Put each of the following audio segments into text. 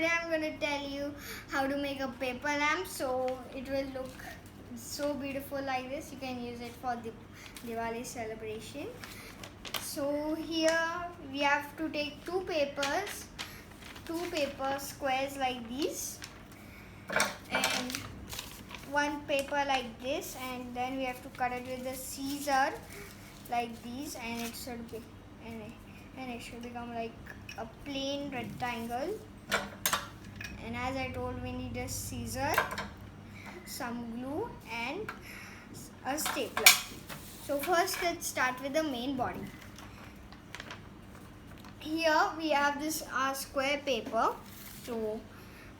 today I'm going to tell you how to make a paper lamp so it will look so beautiful like this. You can use it for the Diwali celebration. So here we have to take two paper squares like these and one paper like this, and then we have to cut it with the scissor like these, and it should be and it should become like a plain rectangle. And as I told, we need a scissor, some glue and a stapler. So first let's start with the main body. Here we have this square paper. So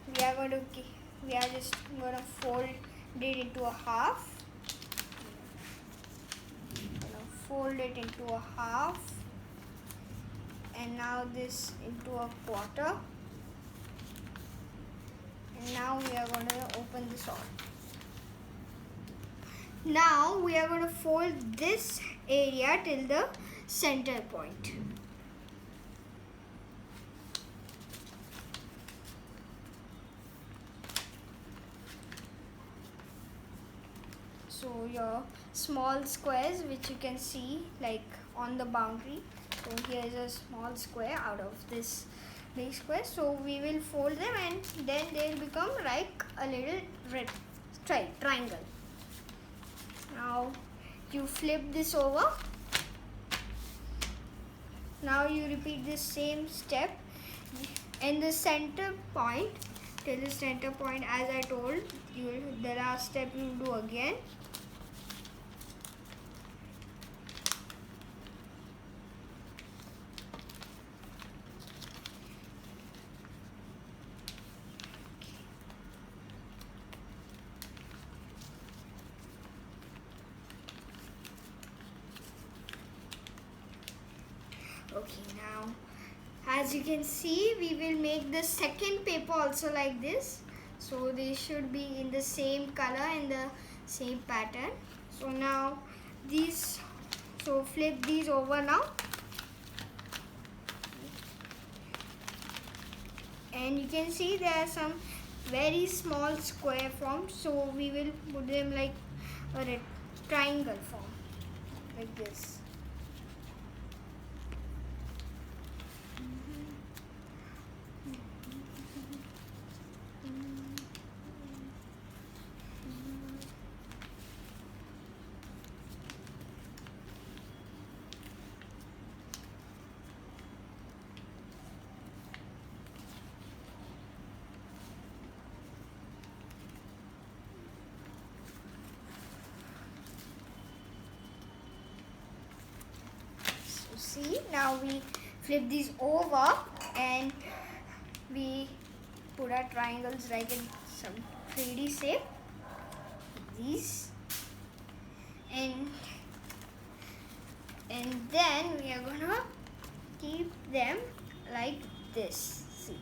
we are just going to fold it into a half. Fold it into a half, and now this into a quarter, and now we are going to open this all. Now we are going to fold this area till the center point. So your small squares which you can see like on the boundary. So here is a small square out of this big square. So we will fold them and then they will become like a little triangle. Now you flip this over. Now you repeat this same step in the center point till the center point. As I told you, the last step you do again. Okay, now as you can see, we will make the second paper also like this. So they should be in the same color and the same pattern. So now flip these over now. And you can see there are some very small square forms. So we will put them like a triangle form like this. See, now we flip these over and we put our triangles like in some 3D shape, these, and then we are gonna keep them like this. See,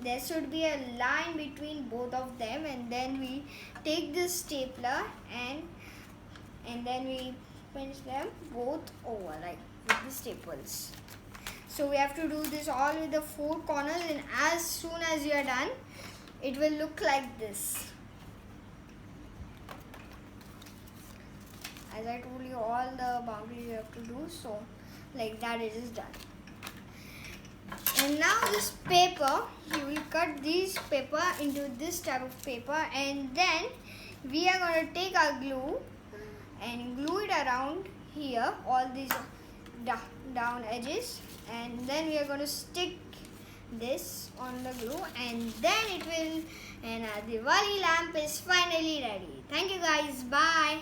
there should be a line between both of them, and then we take this stapler and then we pinch them both over like with the staples. So we have to do this all with the four corners, and as soon as you are done, it will look like this. As I told you, all the boundaries you have to do, so like that it is done. And now this paper, you will cut this paper into this type of paper, and then we are going to take our glue and glue it around here, all these down edges, and then we are going to stick this on the glue, and then and our Diwali lamp is finally ready. Thank you guys. Bye.